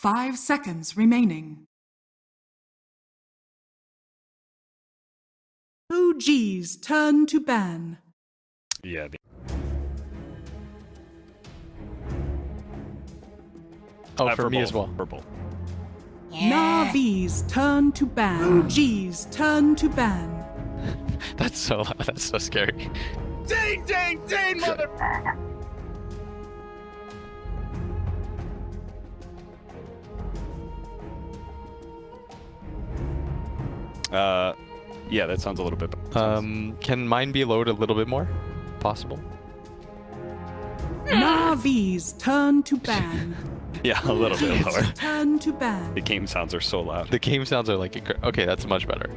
5 seconds remaining. OG's turn to ban. Yeah. Oh, for me both. as well. For both. NaVi's turn to ban. OG's turn to ban. That's so scary. Ding, ding, ding, mother. Yeah, that sounds a little bit better. Can mine be lowered a little bit more? Possible? NaVi's turn to ban. Yeah, a little bit lower. Turn to ban. The game sounds are so loud. The game sounds are like okay, that's much better.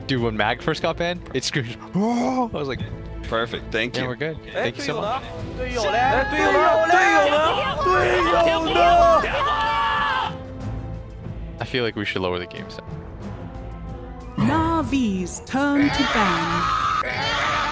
Dude, when Mag first got banned, it screamed. Oh, I was like, Perfect. Thank you. yeah, we're good. Thank you so much. I feel like we should lower the game sound. NaVi's turn to ban.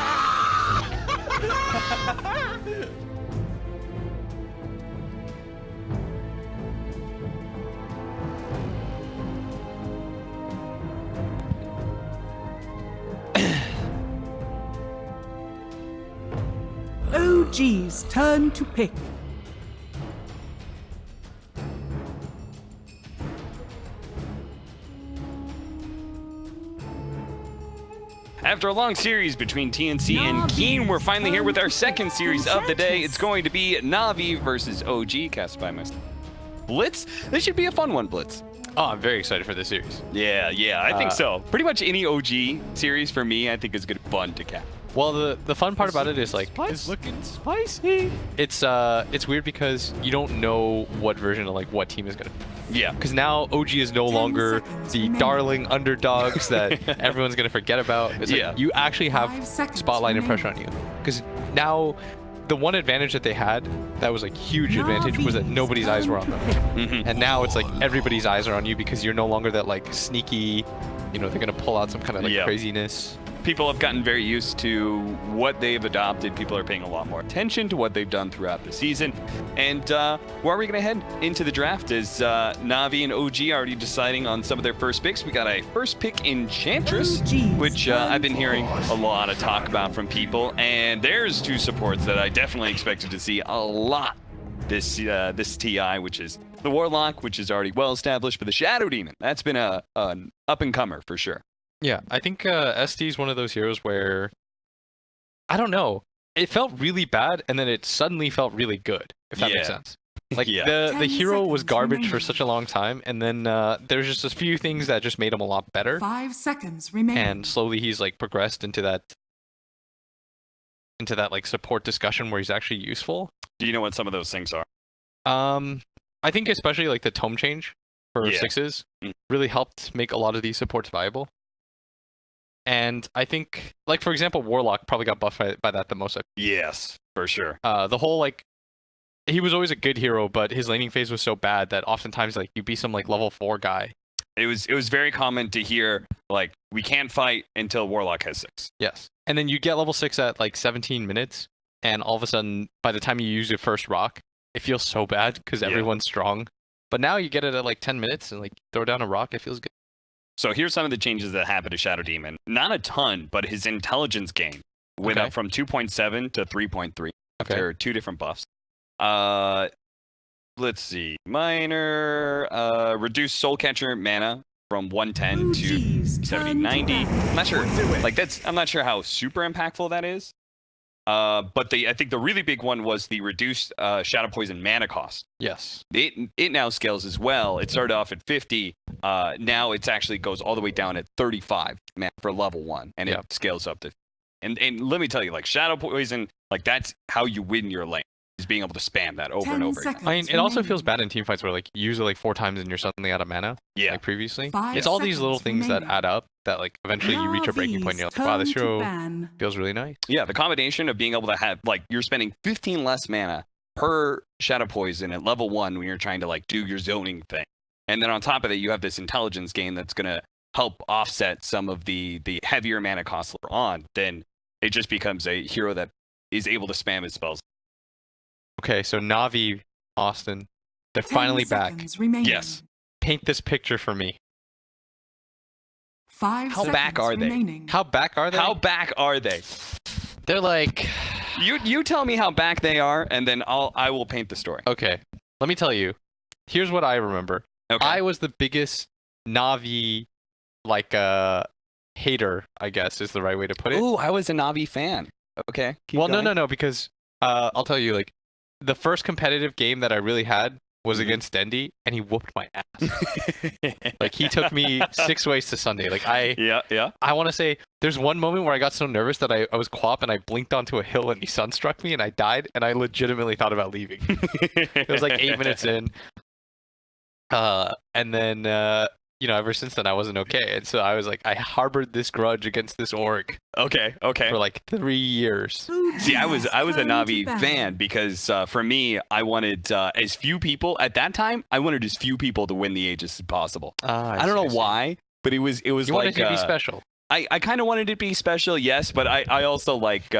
OG's turn to pick. After a long series between TNC and Keen, we're finally here with our second series of the day. It's going to be NaVi versus OG, cast by myself. Blitz? This should be a fun one, Blitz. Oh, I'm very excited for this series. Yeah, I think so. Pretty much any OG series for me, I think is good fun to cap. Well, the fun part about it is like It's looking spicy. it's weird because you don't know what version of like what team is gonna. Yeah. Because now OG is no longer seconds the remaining. darling underdogs that everyone's gonna forget about. It's Yeah. like you actually 5 have seconds spotlight and remaining. pressure on you. Because now the one advantage that they had that was like huge advantage was that nobody's eyes were on them. Mm-hmm. And now it's like everybody's eyes are on you because you're no longer that like sneaky, you know, they're gonna pull out some kind of like Yeah. craziness. People have gotten very used to what they've adopted. People are paying a lot more attention to what they've done throughout the season. And where are we going to head into the draft? Is NaVi and OG already deciding on some of their first picks? We got a first pick Enchantress, which I've been hearing a lot of talk about from people. And there's two supports that I definitely expected to see a lot this TI, which is the Warlock, which is already well established, but the Shadow Demon. That's been an up-and-comer for sure. Yeah, I think ST is one of those heroes where, I don't know, it felt really bad and then it suddenly felt really good, if that makes Yeah. sense. Like Yeah. the 10 hero was seconds garbage for remaining. such a long time, and then there's just a few things that just made him a lot better, 5 seconds remaining. and slowly he's like progressed into that like support discussion where he's actually useful. Do you know what some of those things are? I think especially like the tome change for Yeah. sixes Mm. really helped make a lot of these supports viable. And I think, like, for example, Warlock probably got buffed by that the most. Yes, for sure. The whole, like, he was always a good hero, but his laning phase was so bad that oftentimes, like, you'd be some, like, level 4 guy. It was very common to hear, like, we can't fight until Warlock has 6. Yes. And then you get level 6 at, like, 17 minutes, and all of a sudden, by the time you use your first rock, it feels so bad because Yeah. everyone's strong. But now you get it at, like, 10 minutes, and, like, throw down a rock, it feels good. So here's some of the changes that happened to Shadow Demon. Not a ton, but his intelligence gain went Okay. up from 2.7 to 3.3 Okay. after 2 different buffs. Let's see. Minor, reduced Soul Catcher mana from 110 to OG's 70, turn to 90. ban. I'm not sure. Like I'm not sure how super impactful that is. But I think the really big one was the reduced Shadow Poison mana cost. Yes. It now scales as well. It started off at 50. Now it actually goes all the way down at 35 mana for level 1, and Yeah. it scales up to. And let me tell you, like Shadow Poison, like that's how you win your lane, is being able to spam that over 10 and over again. seconds I mean, it also remaining. feels bad in team fights where, like, you use it, like, 4 times and you're suddenly out of mana. Yeah. Like previously. 5 It's all these little seconds things that remaining. add up that, like, eventually you reach a breaking point and you're like, wow, this NaVi's turn hero to ban. feels really nice. Yeah, the combination of being able to have, like, you're spending 15 less mana per Shadow Poison at level 1 when you're trying to, like, do your zoning thing. And then on top of it, you have this intelligence gain that's going to help offset some of the heavier mana costs later on. Then it just becomes a hero that is able to spam his spells. Okay, so NaVi, Austin, They're 10 finally back. seconds remaining. Yes. Paint this picture for me. 5 How seconds back are they? remaining. How back are they? How back are they? They're like... You tell me how back they are, and then I will paint the story. Okay, let me tell you. Here's what I remember. Okay. I was the biggest NaVi, like, hater, I guess is the right way to put it. Ooh, I was a NaVi fan. Okay. keep Well, going. no, because I'll tell you, like, the first competitive game that I really had was against Dendy, and he whooped my ass. Like, he took me 6 ways to Sunday. Like, Yeah. I want to say there's one moment where I got so nervous that I was co-op and I blinked onto a hill and he sunstruck me and I died, and I legitimately thought about leaving. It was like 8 minutes in. And then, ever since then I wasn't okay. And so I was like, I harbored this grudge against this org Okay. for like 3 years. See, I was a NaVi Turn to fan because for me, I wanted as few people at that time. I wanted as few people to win the Aegis as possible. I don't know why, but it was You like wanted to be special. I kind of wanted it to be special, yes, but I also like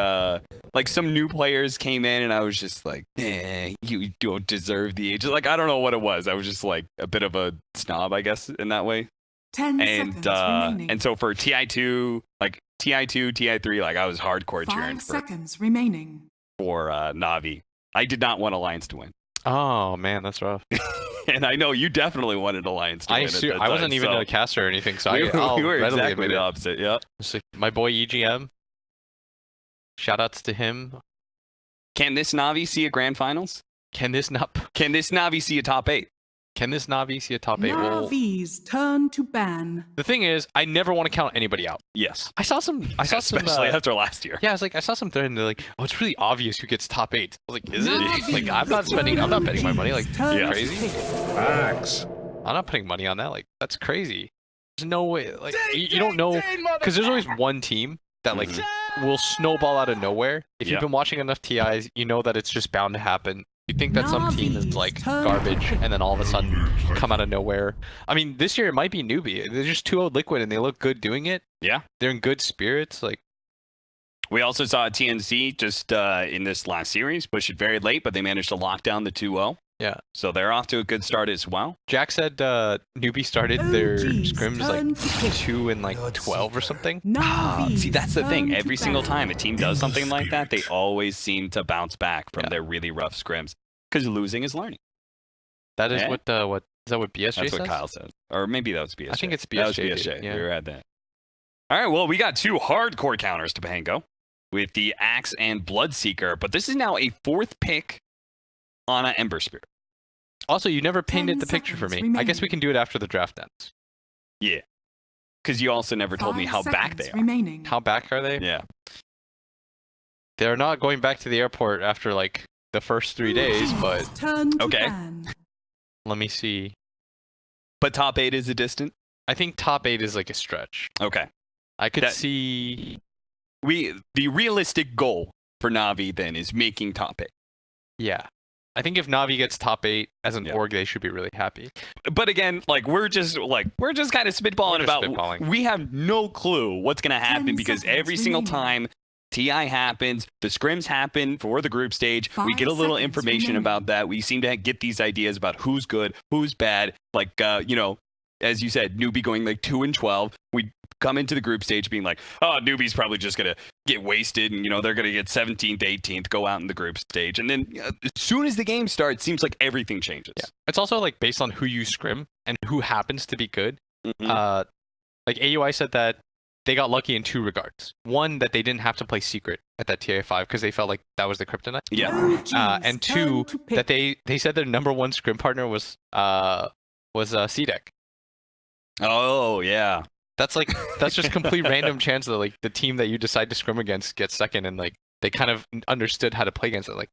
some new players came in and I was just like, you don't deserve the Aegis. Like, I don't know what it was. I was just like a bit of a snob, I guess, in that way. 10 seconds remaining. And so for TI2, TI3, like I was hardcore 5 cheering for seconds remaining. NaVi. I did not want Alliance to win. Oh man, that's rough. And I know you definitely wanted Alliance to win. I wasn't even a caster or anything, so we I'll were readily exactly admit the it. opposite. Yeah. It's like my boy EGM. Shoutouts to him. Can this NaVi see a grand finals? Can this NaVi see a top 8? Can this NaVi see a top 8? Well, NaVi's turn to ban. the thing is, I never want to count anybody out. Yes. I saw some. Especially after last year. Yeah, I saw some thread and they're like, "Oh, it's really obvious who gets top 8." I was like, "Is it?" NaVi's Like, I'm not betting my money. Like, turn yeah. to crazy. pick. I'm not putting money on that. Like, that's crazy. There's no way. Like, you don't know, because there's always one team that like will snowball out of nowhere. If Yeah. you've been watching enough TIs, you know that it's just bound to happen. You think that some team is like garbage, and then all of a sudden come out of nowhere. I mean, this year it might be newbie. They're just 2-0 Liquid, and they look good doing it. Yeah. They're in good spirits. Like, We also saw TNC just in this last series push it very late, but they managed to lock down the 2-0. yeah. So they're off to a good start as well. Jack said newbie started their OG's scrims turn like to pick. 2 and like 12 or something. NaVi's See, that's the thing. turn to Every single ban. time a team does something like that, they always seem to bounce back from Yeah. their really rough scrims. Because losing is learning. That is Yeah. what is that what BSJ That's says? what Kyle said. Or maybe that was BSJ. I think it's That was BSJ, BSJ. dude. Yeah. We were at that. All right, well, we got 2 hardcore counters to Pango with the Axe and Bloodseeker, but this is now a 4th pick on an Ember Spirit. Also, you never 10 painted the picture for me. seconds I guess we can do it after the draft ends. Yeah. Because you also never told me 5 how back seconds they are. remaining. How back are they? Yeah. They're not going back to the airport after like the first 3 days, but Turn to Okay. ban. let me see. But top 8 is a distant? I think top 8 is like a stretch. Okay. I could That- see. The realistic goal for Navi then is making top 8. Yeah. I think if Navi gets top 8 as an Yeah. org, they should be really happy. But again, we're just kind of spitballing We're just about spitballing. we have no clue what's going to happen 10 because seconds every single remaining. time TI happens, the scrims happen for the group stage. We 5 get a little seconds information remaining. about that. We seem to get these ideas about who's good, who's bad. As you said, newbie going like 2 and 12. We come into the group stage being like, oh, newbie's probably just going to get wasted and, they're going to get 17th, 18th, go out in the group stage. And then as soon as the game starts, seems like everything changes. Yeah. It's also like based on who you scrim and who happens to be good. Mhm. Like AUI said that they got lucky in 2 regards. One, that they didn't have to play secret at that TI5 because they felt like that was the kryptonite. Yeah. OG's And turn 2, to pick. that they said their number 1 scrim partner was C-Deck. Oh, yeah. That's just complete random chance that like the team that you decide to scrim against gets second, and like they kind of understood how to play against it. Like,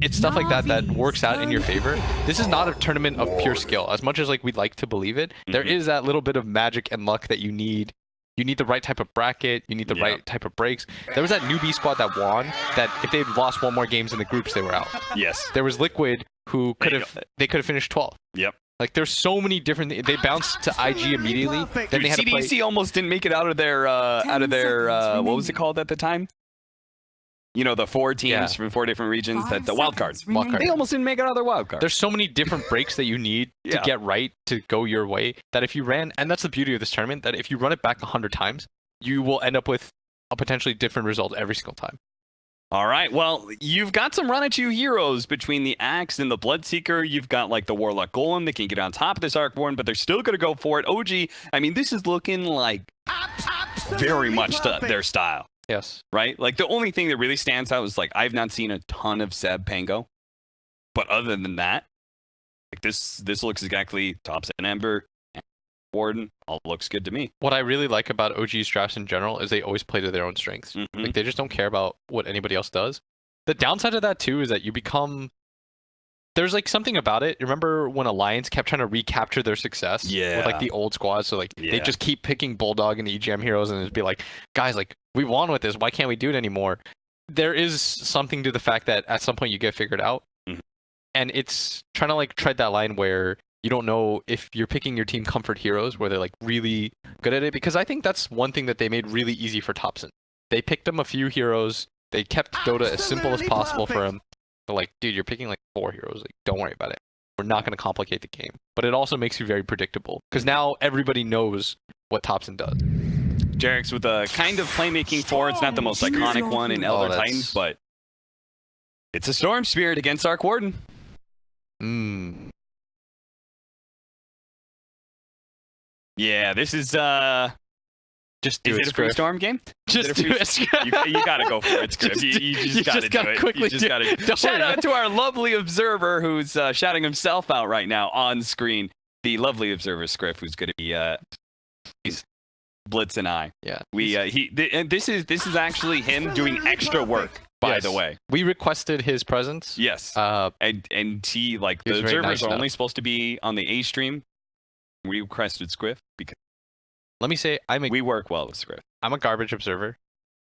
it's stuff like that works out in your favor. This is not a tournament of pure skill. As much as like we'd like to believe it, there Mhm. is that little bit of magic and luck that you need. You need the right type of bracket. You need the Yeah. right type of breaks. There was that newbie squad that won. That if they'd lost 1 more games in the groups, they were out. Yes. There was Liquid who could There you have finished 12th. Yep. Like there's so many different. They bounced to IG immediately. Then Dude, they had to play. CDC almost didn't make it out of their 10 seconds what was it remaining. called at the time? you know, the 4 teams Yeah. from 4 different regions, 5 that the wild card. seconds remaining. They almost didn't make another wild card. There's so many different breaks that you need to Yeah. get right to go your way that if you ran, and that's the beauty of this tournament, that if you run it back 100 times, you will end up with a potentially different result every single time. All right, well, you've got some run-at-you heroes between the Axe and the Bloodseeker. You've got, like, the Warlock Golem that can get on top of this Arc Warden, but they're still going to go for it. OG, I mean, this is looking like very much their style, Yes. right? Like, the only thing that really stands out is, like, I've not seen a ton of Seb Pango. But other than that, like, this looks exactly Tops and Ember, Warden, all looks good to me. What I really like about OG's drafts in general is they always play to their own strengths. Mhm. Like they just don't care about what anybody else does. The downside of that too is that you become there's like something about it. Remember when Alliance kept trying to recapture their success Yeah. with like the old squad? So like Yeah. they just keep picking Bulldog and EGM heroes and it'd be like, guys, like we won with this. Why can't we do it anymore? There is something to the fact that at some point you get figured out. Mhm. And it's trying to like tread that line where you don't know if you're picking your team comfort heroes where they're like really good at it, because I think that's one thing that they made really easy for Topson. They picked them a few heroes. They kept Dota as simple as possible for him. They're like, dude, you're picking like 4 heroes. Like, don't worry about it. We're not going to complicate the game. But it also makes you very predictable because now everybody knows what Topson does. Jarek's with a kind of playmaking 4. It's not the most iconic one in Elder that's- Titan, but it's a Storm Spirit against Arc Warden. Yeah, this is Just do is it, it a free Scriff. Storm game? Just Is it a do free- it, Scriff. You gotta go for it, Scriff. You just gotta do it. quickly You just do gotta. it. Don't Shout worry, out man. to our lovely observer who's shouting himself out right now on screen. The lovely observer, Scriff, who's gonna be he's Blitz and I. Yeah. And this is actually him doing extra work. By Yes. the way, We requested his presence. yes. And he, like, He the was very observers nice are about only it. supposed to be on the A stream. We requested Scriff because Let me say, we work well with Scriff. I'm a garbage observer.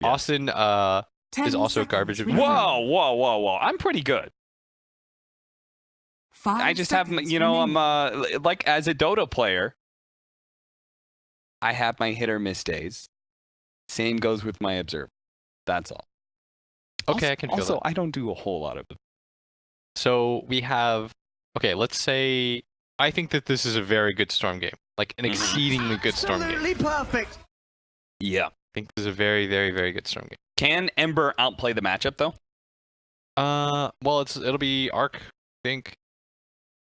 Yeah. Austin 10 is also a seconds garbage remaining. Whoa! I'm pretty good. 5 I just have, seconds you know, remaining. I'm like, as a Dota player, I have my hit or miss days. Same goes with my observer. That's all. Okay, I can feel also, that. I don't do a whole lot of it. So we have, okay, let's say, I think that this is a very good Storm game. Like an Mhm. exceedingly good Storm game. I perfect. Yeah. think this is a very, very, very good Storm game. Can Ember outplay the matchup though? Well, it'll be Arc, I think.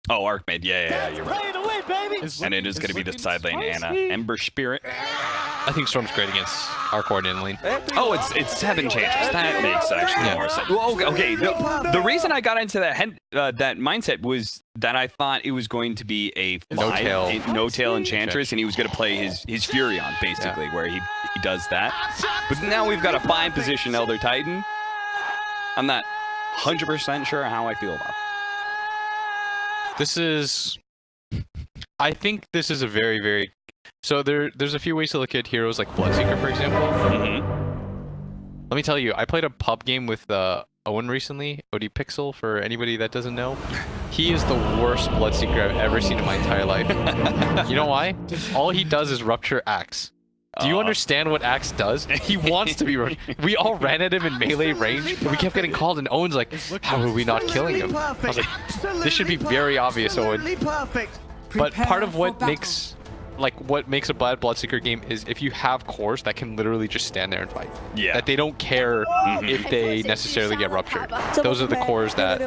Oh, Arc mid. Yeah, you're right. Play it away, baby. And it is going to be the side lane Anna. Ember Spirit. I think Storm's great against Arc Warden lane. Oh, it's 7 changes. That makes actually Yeah. more sense. Well, okay. The reason I got into that mindset was that I thought it was going to be a no-tail Enchantress, and he was going to play his Furion, basically, where he does that. But now we've got a 5-position Elder Titan. I'm not 100% sure how I feel about it. I think this is a very, very... So there's a few ways to look at heroes like Bloodseeker, for example. Let me tell you, I played a pub game with Owen recently, OD Pixel, for anybody that doesn't know. He is the worst Bloodseeker I've ever seen in my entire life. You know why? All he does is rupture Axe. Do you understand what Axe does? He wants to be We all ran at him in melee range, and we kept getting called, and Owen's like, how are we not killing him? I was like, this should be very obvious, Owen. Perfect. But part of Prepare what for battle. makes a bad Bloodseeker game is if you have cores that can literally just stand there and fight. Yeah. That they don't care if they necessarily get ruptured. Those are the cores that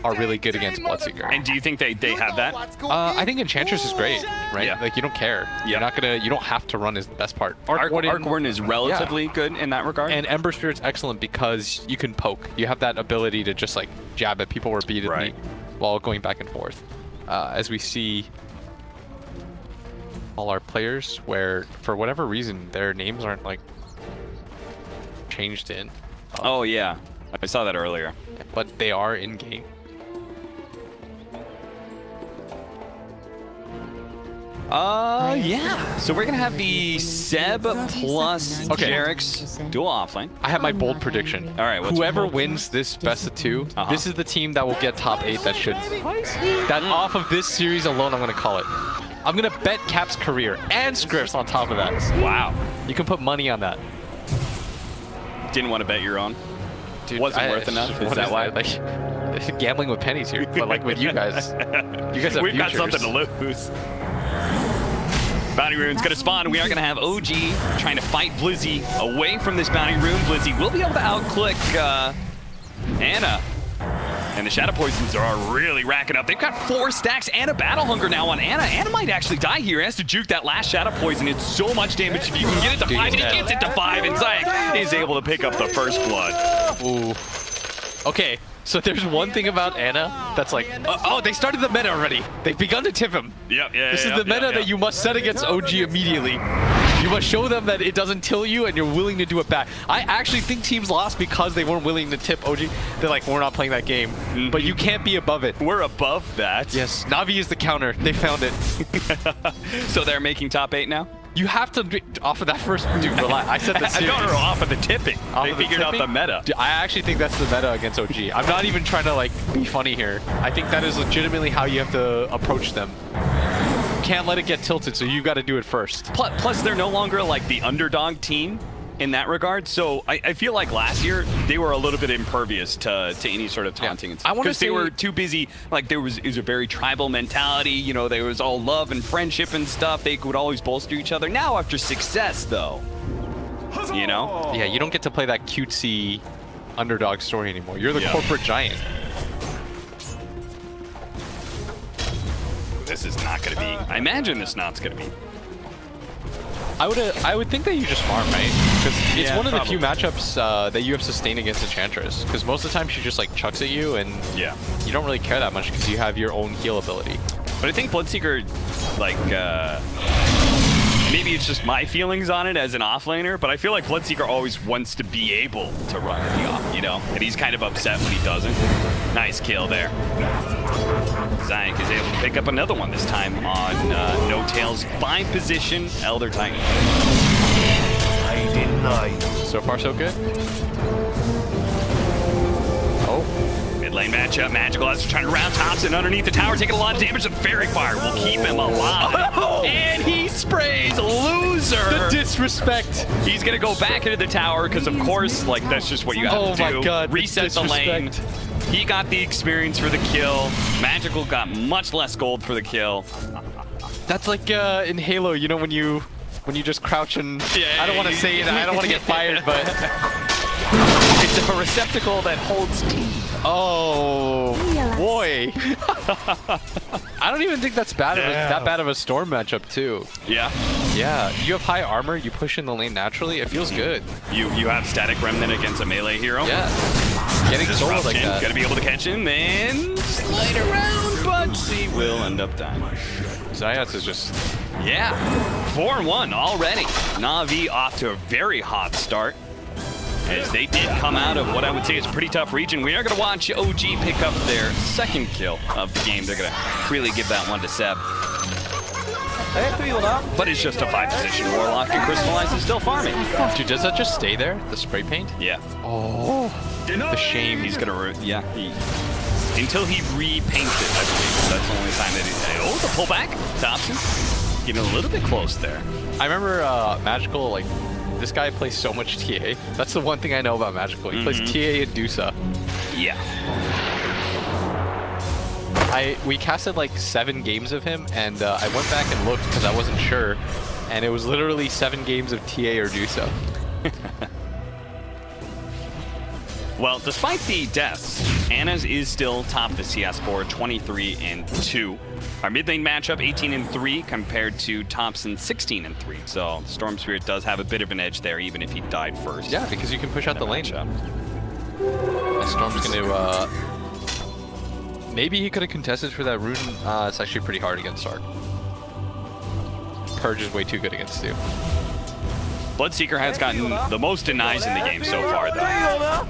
are really good against Bloodseeker. And do you think they have that? I think Enchantress is great, right? Yeah. Like you don't care. Yeah. You don't have to run is the best part. Arc Warden is relatively good in that regard. And Ember Spirit's excellent because you can poke. You have that ability to just like jab at people repeatedly Right. while going back and forth. As we see all our players where for whatever reason their names aren't like changed in, Oh yeah, I saw that earlier. but they are in game. Yeah. So we're gonna have the Seb plus Okay. Jarek's dual offlane. I have my bold prediction. All right, what's Whoever your- wins this best of 2, Uh-huh. this is the team that will get top 8 that should. That off of this series alone, I'm going to call it. I'm going to bet Cap's career and Scripps on top of that. Wow. You can put money on that. Didn't want to bet your own. Dude, wasn't worth enough. Is what that why? Like, gambling with pennies here, but like with you guys have We've got futures. something to lose. Bounty Rune's gonna spawn. We are gonna have OG trying to fight Blizzy away from this Bounty Rune. Blizzy will be able to outclick Ana. And the Shadow Poisons are really racking up. They've got 4 stacks and a Battle Hunger now on Ana. Ana might actually die here. He has to juke that last Shadow Poison. It's so much damage if you can get it to 5, and he gets it to 5, and Zayak is able to pick up the first blood. Ooh. Okay, so there's one thing about Ana that's like, oh, they started the meta already. They've begun to tip him. Yep, This is the meta that you must set against OG immediately. You must show them that it doesn't till you and you're willing to do it back. I actually think teams lost because they weren't willing to tip OG. They're like, we're not playing that game. But you can't be above it. We're above that. Yes, NaVi is the counter. They found it. So they're making top 8 now? You have to be off of that first. Dude, relax. I said the series. No, off of the tipping. They figured out the meta. Dude, I actually think that's the meta against OG. I'm not even trying to like be funny here. I think that is legitimately how you have to approach them. You can't let it get tilted, so you got to do it first. Plus, they're no longer like the underdog team in that regard. So I feel like last year they were a little bit impervious to any sort of taunting and stuff. Because they were too busy. Like it was a very tribal mentality. You know, there was all love and friendship and stuff. They would always bolster each other. Now after success, though, you know, yeah, you don't get to play that cutesy underdog story anymore. You're the corporate giant. This is not going to be. I imagine this not's going to be. I would think that you just farm, right? Because it's one of the few probably. matchups that you have sustained against Enchantress. Because most of the time she just like chucks at you, and you don't really care that much because you have your own heal ability. But I think Bloodseeker, like, maybe it's just my feelings on it as an offlaner, but I feel like Bloodseeker always wants to be able to run the off, you know? And he's kind of upset when he doesn't. Nice kill there. Zayak is able to pick up another one this time on No Tail's 5 position, Elder Titan. So far, so good. Oh. Mid lane matchup, Magical is trying to round tops and underneath the tower, taking a lot of damage. The Fairy Fire will keep him alive. And he sprays Loser. The disrespect. He's gonna go back into the tower because, of course, like that's just what you have to do. Oh my God! Reset the lane. He got the experience for the kill. Magical got much less gold for the kill. That's like in Halo, you know, when you just crouch and I don't want to say it. I don't want to get fired, but it's a receptacle that holds teeth. Oh boy! I don't even think that's bad. That bad of a storm matchup too. Yeah. Yeah. You have high armor. You push in the lane naturally. It feels good. You have static remnant against a melee hero. Yeah. Getting solo like that. Gotta be able to catch him and slide around, but he will end up dying. Zayak is just 4-1 already. NaVi off to a very hot start, as they did come out of what I would say is a pretty tough region. We are going to watch OG pick up their 2nd kill of the game. They're going to really give that one to Seb. But it's just a 5 position Warlock, and Crystallize is still farming. Dude, does that just stay there? The spray paint? Yeah. Oh, the shame. He's going to, until he repaints it, I believe. That's the only time that the pullback, Dobson, getting a little bit close there. I remember Magical, like, this guy plays so much TA. That's the one thing I know about Magical. He plays TA and Dusa. Yeah. We casted like 7 games of him, and I went back and looked because I wasn't sure, and it was literally 7 games of TA or Dusa. Well, despite the deaths, Ana's is still top of the CS board, 23-2. Our mid lane matchup, 18-3, compared to Thompson, 16-3. So Storm Spirit does have a bit of an edge there, even if he died first. Yeah, because you can push out the lane. Storm's going to... maybe he could have contested for that rune. It's actually pretty hard against Sark. Purge is way too good against Stu. Bloodseeker has gotten the most denies in the game so far, though.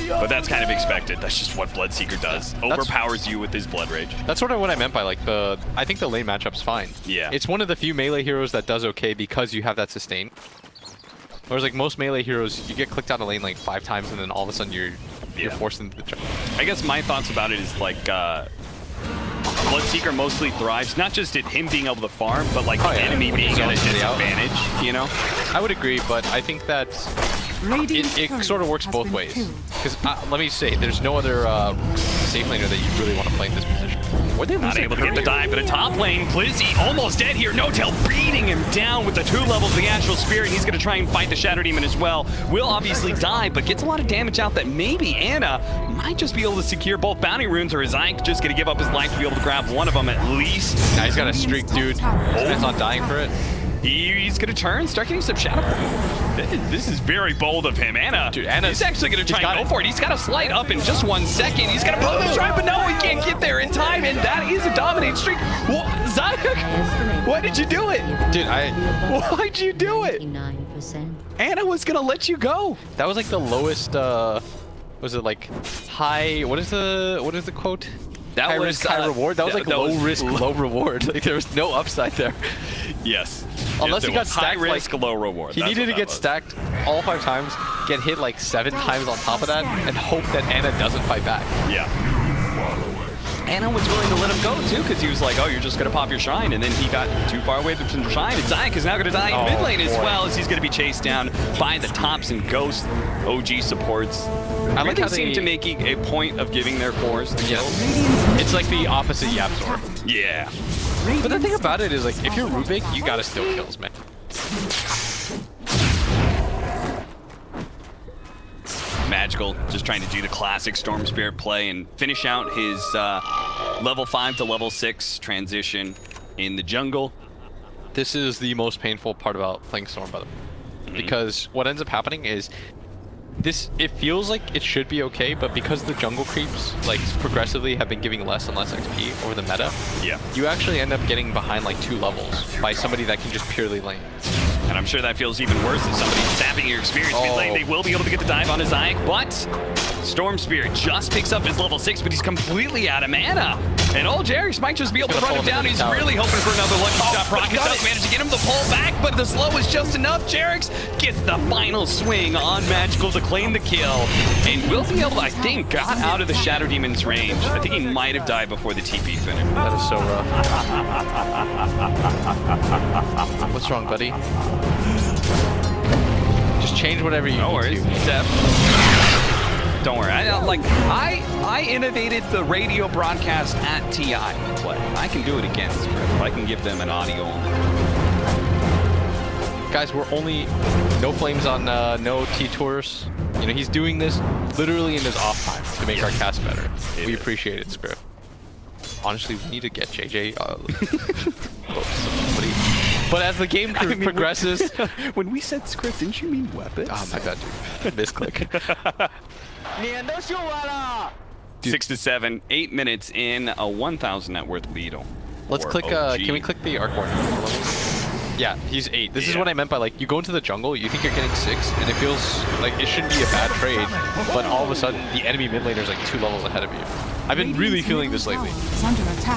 But that's kind of expected. That's just what Bloodseeker does. Overpowers you with his Blood Rage. That's sort of what I meant by like I think the lane matchup's fine. Yeah. It's one of the few melee heroes that does okay because you have that sustain. Whereas like most melee heroes, you get clicked out of lane like 5 times and then all of a sudden you're forced into the jump. I guess my thoughts about it is like Bloodseeker mostly thrives, not just at him being able to farm, but like the enemy being at a disadvantage, you know? I would agree, but I think that it sort of works both ways. Because let me say, there's no other safe laner that you really want to play in this position. Were they not able to get the dive, but a top lane, Blizzy almost dead here. No-Tail beating him down with the 2 levels of the Astral Spirit. He's going to try and fight the Shadow Demon as well. Will obviously die, but gets a lot of damage out that maybe Anna might just be able to secure both bounty runes, or is Ike just going to give up his life to be able to grab one of them at least? Nah, he's got a streak, dude. He's not dying for it. He's going to turn, start getting some Shadow. This is very bold of him. Anna, dude, he's actually going to try and go for it. He's got to slide up in just 1 second. He's going to blow the shrine, but no, he can't get there in time, and that is a dominating streak. Zayak, why did you do it? Dude, why'd you do it? 99%. Anna was going to let you go. That was like the lowest, was it like high, what is the quote? That high was risk, high reward. That was like low risk, low reward. Like there was no upside there. Yes. Unless he got stacked, high risk, like, low reward. He needed to get stacked all 5 times, get hit like 7 times on top of that, and hope that Anna doesn't fight back. Yeah. Anna was willing to let him go too, because he was like, oh, you're just going to pop your shrine, and then he got too far away from the shrine, and Zayak is now going to die in mid lane as well, as he's going to be chased down by the Tops and Ghost OG supports. I like how they seem to make a point of giving their cores the kill. It's like the opposite YapzOr. Yeah. But the thing about it is, like, if you're Rubik, you gotta steal kills, man. Magical, just trying to do the classic Storm Spirit play and finish out his level 5 to level 6 transition in the jungle. This is the most painful part about playing Storm, by the way. Because what ends up happening is, it feels like it should be okay, but because the jungle creeps like progressively have been giving less and less XP over the meta, you actually end up getting behind like 2 levels by somebody that can just purely lane. And I'm sure that feels even worse than somebody sapping your experience. Mid-lane, they will be able to get the dive on his Zayak, but Storm Spirit just picks up his level 6, but he's completely out of mana. And old Jerix might just be able to run him down. He's really hoping for another lucky shot. Rocket does manage to get him to pull back, but the slow is just enough. Jerix gets the final swing on Magical to claim the kill. And will be able to, I think, got out of the Shadow Demon's range. I think he might have died before the TP finished. That is so rough. What's wrong, buddy? Just change whatever you need to. Step. Don't worry. I innovated the radio broadcast at TI play. I can do it again, Script. I can give them an audio only. Guys, we're only no flames on no T-Tours. You know, he's doing this literally in his off time to make our cast better. We appreciate it, Script. Honestly, we need to get JJ. But as the game progresses... When we said Script, didn't you mean weapons? Oh my god, dude. Misclick. 6 to 7, 8 minutes in, a 1,000 net worth lead. Let's click, can we click the Arc Warden levels? Yeah, he's 8. This is what I meant by, like, you go into the jungle, you think you're getting 6, and it feels like it shouldn't be a bad trade, but all of a sudden, the enemy mid laner is like 2 levels ahead of you. I've been really feeling this lately.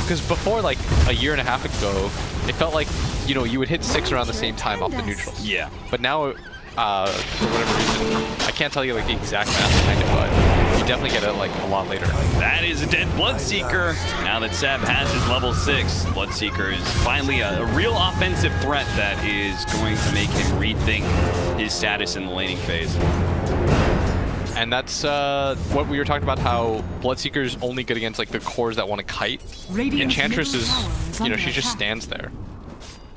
Because before, like, a year and a half ago, it felt like, you know, you would hit 6 around the same time off the neutrals. Yeah. But now, for whatever reason, I can't tell you, like, the exact math behind it, but you definitely get it, like, a lot later. That is a dead Bloodseeker. Now that Seb has his level 6, Bloodseeker is finally a real offensive threat that is going to make him rethink his status in the laning phase. And that's what we were talking about, how Bloodseeker is only good against, like, the cores that want to kite. Enchantress is, you know, she just stands there.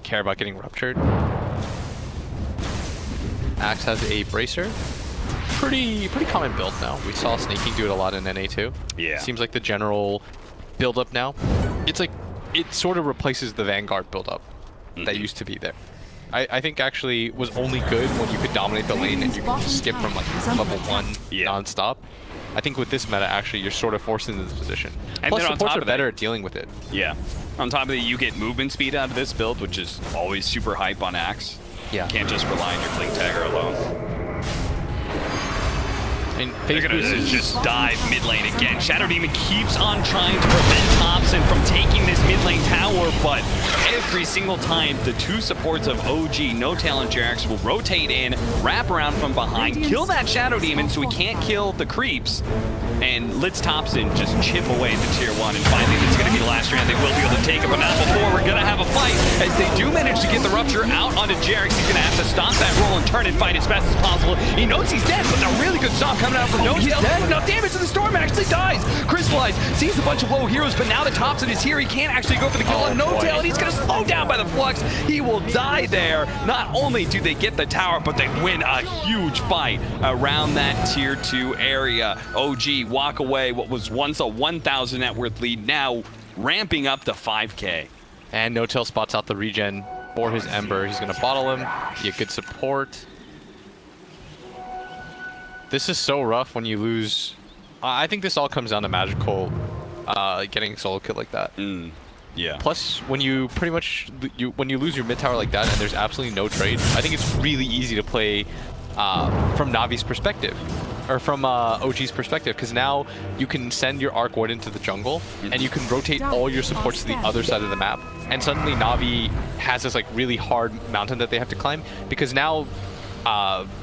Care about getting ruptured. Axe has a bracer. Pretty common build now. We saw Snaking do it a lot in NA too. Yeah. Seems like the general build up now. It's like, it sort of replaces the Vanguard build up that used to be there. I think actually was only good when you could dominate the lane and you could just skip from like level 1 non-stop. I think with this meta, actually, you're sort of forced into this position. And plus, supports are better at dealing with it. Yeah. On top of that, you get movement speed out of this build, which is always super hype on Axe. Yeah. You can't just rely on your Blink Tagger alone. And they're gonna just dive mid lane again. Shadow Demon keeps on trying to prevent Thompson from taking this mid lane tower, but every single time the 2 supports of OG, No-Tail and Jerix will rotate in, wrap around from behind, kill that Shadow Demon so he can't kill the creeps, and lets Thompson just chip away at the tier 1, and finally it's gonna be last round. They will be able to take it, but not before. We're going to have a fight as they do manage to get the Rupture out onto Jerix. He's going to have to stop that roll and turn and fight as fast as possible. He knows he's dead, but a really good stop coming out from No-Tail. Enough damage to the Storm, actually dies. Crystallize sees a bunch of low heroes, but now the Thompson is here. He can't actually go for the kill on No-Tail, and he's going to slow down by the Flux. He will die there. Not only do they get the tower, but they win a huge fight around that tier 2 area. OG walk away what was once a 1,000 net worth lead, now ramping up to 5K. And No-Tail spots out the regen for his Ember. He's going to bottle him, be a good support. This is so rough when you lose. I think this all comes down to Magical getting solo kill like that. Yeah. Plus, when you pretty much when you lose your mid tower like that and there's absolutely no trade, I think it's really easy to play from Navi's perspective, or from OG's perspective, because now you can send your Arc Ward into the jungle and you can rotate all your supports to the other side of the map, and suddenly Navi has this like really hard mountain that they have to climb, because now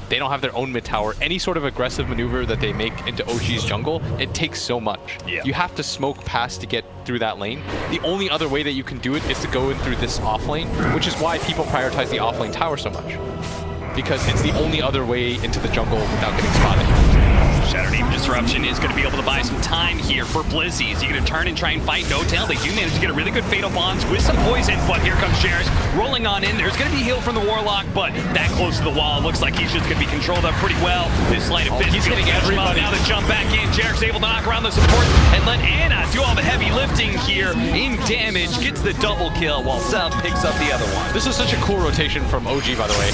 they don't have their own mid tower. Any sort of aggressive maneuver that they make into OG's jungle, it takes so much. Yeah. You have to smoke past to get through that lane. The only other way that you can do it is to go in through this off lane, which is why people prioritize the off lane tower so much, because it's the only other way into the jungle without getting spotted. Shattered Even Disruption is going to be able to buy some time here for Blizzy. Is he going to turn and try and fight No-Tail? They do manage to get a really good Fatal Bonds with some poison, but here comes Jerix rolling on in. There's going to be heal from the Warlock, but that close to the wall, looks like he's just going to be controlled up pretty well. This Sleight of Fist, he's hitting everybody. Now to jump back in. Jerix able to knock around the supports and let Anna do all the heavy lifting here in damage. Gets the double kill while South picks up the other one. This is such a cool rotation from OG, by the way.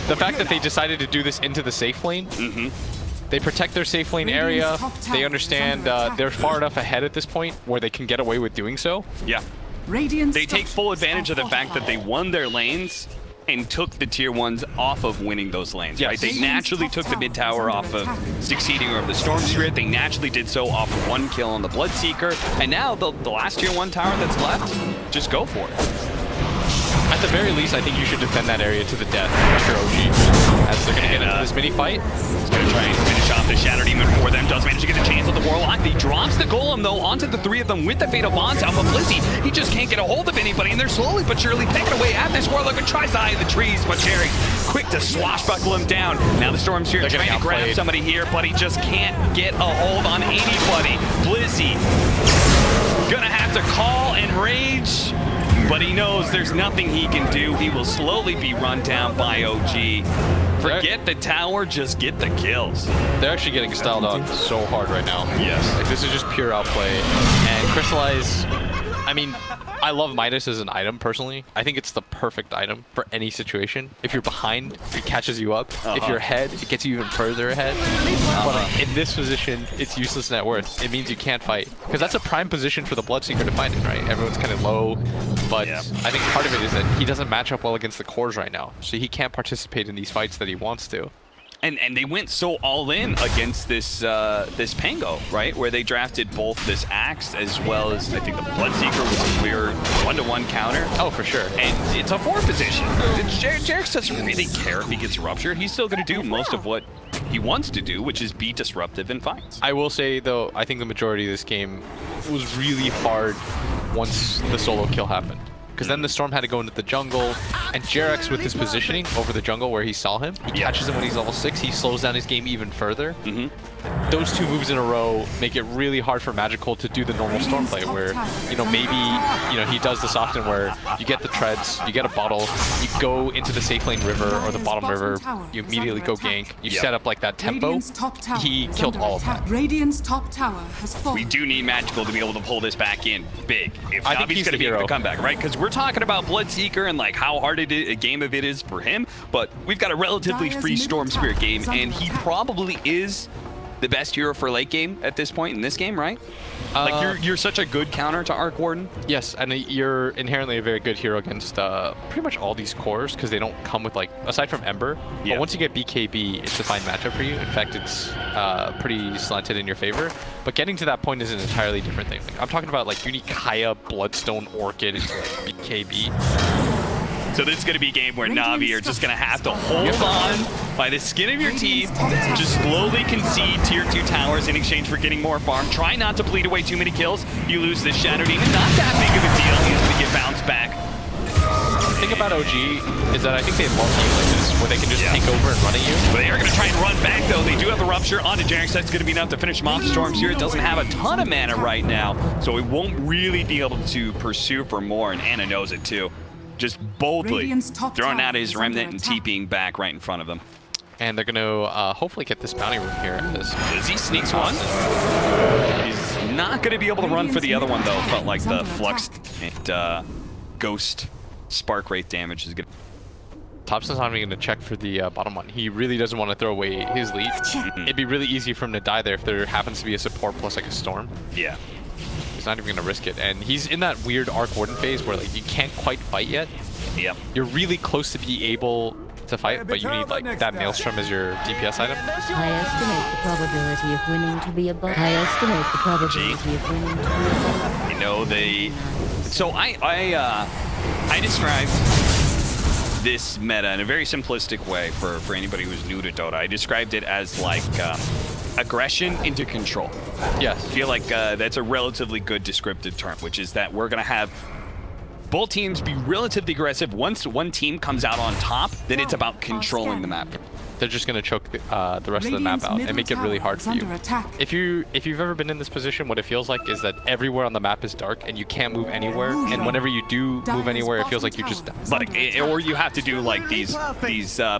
The fact that they decided to do this into the safe lane. They protect their safe lane area. They understand they're far enough ahead at this point where they can get away with doing so. Yeah. They take full advantage of the fact that they won their lanes and took the tier 1s off of winning those lanes, right? They naturally took the mid tower off of succeeding over the Storm Spirit. They naturally did so off of 1 kill on the Bloodseeker. And now the last tier 1 tower that's left, just go for it. At the very least, I think you should defend that area to the death if you're OG. As they're going to get into this mini fight. He's going to try and finish off the Shattered Demon for them. Does manage to get the chance with the Warlock. He drops the Golem, though, onto the 3 of them with the Fatal Bonds out of Blizzy. He just can't get a hold of anybody, and they're slowly but surely picking away at this Warlock and tries to hide the trees, but Jerry quick to swashbuckle him down. Now the Storm Spirit trying to grab somebody here, but he just can't get a hold on anybody. Blizzy gonna have to call and rage, but he knows there's nothing he can do. He will slowly be run down by OG. Forget the tower, just get the kills. They're actually getting styled out so hard right now. Yes. Like, this is just pure outplay. And Crystallize, I mean, I love Midas as an item, personally. I think it's the perfect item for any situation. If you're behind, it catches you up. If you're ahead, it gets you even further ahead. But in this position, it's useless net worth. It means you can't fight. Because that's a prime position for the Bloodseeker to fight in, right? Everyone's kind of low. But I think part of it is that he doesn't match up well against the cores right now. So he can't participate in these fights that he wants to. And they went so all in against this this Pango, right? Where they drafted both this Axe as well as, I think, the Bloodseeker was a clear 1-to-1 counter. Oh, for sure. And it's a 4 position. Jerix doesn't really care if he gets ruptured. He's still going to do most of what he wants to do, which is be disruptive in fights. I will say, though, I think the majority of this game was really hard once the solo kill happened. Because then the Storm had to go into the jungle, and Jerix with his positioning over the jungle where he saw him, he catches him when he's level 6, he slows down his game even further. Those 2 moves in a row make it really hard for Magical to do the normal Storm play, where, you know, maybe, you know, he does this often where you get the treads, you get a bottle, you go into the safe lane river or the bottom river, you immediately go gank, you set up like that tempo. He killed all of that. Radiant's top tower has fallen. We do need Magical to be able to pull this back in big. If I think Navi's he's going to the be able to hero. come back, right? Because we're talking about Bloodseeker and like how hard a game of it is for him, but we've got a relatively free Storm Spirit game, and he probably is the best hero for late game at this point in this game, right? Like you're such a good counter to Arc Warden. Yes, and you're inherently a very good hero against pretty much all these cores, because they don't come with, like, aside from Ember, but once you get BKB, it's a fine matchup for you. In fact, it's pretty slanted in your favor. But getting to that point is an entirely different thing. Like, I'm talking about, like, you need Kaya, Bloodstone, Orchid into, like, BKB. So this is going to be a game where NaVi are just going to have to hold on by the skin of your teeth, just slowly concede tier 2 towers in exchange for getting more farm. Try not to bleed away too many kills. You lose this Shadow Demon, not that big of a deal. He's going to get bounced back. The thing about OG is that I think they love games like this, where they can just take over and run at you. But they are going to try and run back, though. They do have the Rupture onto Jarek. That's going to be enough to finish him off. Storms here. It doesn't have a ton of mana right now, so it won't really be able to pursue for more, and Anna knows it, too. Just boldly throwing out his Remnant and TPing back right in front of them. And they're going to hopefully get this bounty room here. As he sneaks one. He's not going to be able to run for the other one, though. Felt like the Flux and Ghost Spark Wraith damage is good. Thompson's not even going to check for the bottom one. He really doesn't want to throw away his lead. It'd be really easy for him to die there if there happens to be a support plus like a storm. Yeah. He's not even going to risk it. And he's in that weird Arc Warden phase where like you can't quite fight yet. Yep. You're really close to be able to fight, but you need like that Maelstrom as your DPS item. I estimate the probability of winning to be a bot. I estimate the probability of winning to be a bot. You know, they... So I described this meta in a very simplistic way for anybody who's new to Dota. I described it as like aggression into control. Yes. I feel like that's a relatively good descriptive term, which is that we're going to have both teams be relatively aggressive. Once one team comes out on top, then it's about controlling the map. They're just going to choke the rest of the map out and make it really hard for you. If you've ever been in this position, what it feels like is that everywhere on the map is dark and you can't move anywhere. And whenever you do move anywhere, it feels like you just die. Or you have to do like these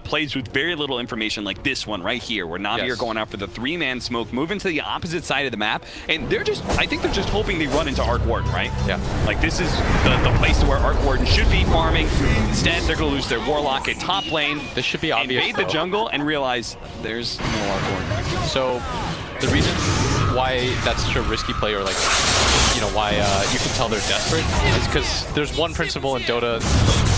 plays with very little information, like this one right here, where NaVi are going after the 3-man smoke, moving to the opposite side of the map, and I think they're just hoping they run into Arc Warden, right? Yeah. Like this is the place where Arc Warden should be farming. Instead, they're going to lose their Warlock at top lane. This should be obvious. Invade the jungle and realize there's no Arc Warden. So the reason why that's such a risky play, or like, you know, why you can tell they're desperate, is because there's one principle in Dota,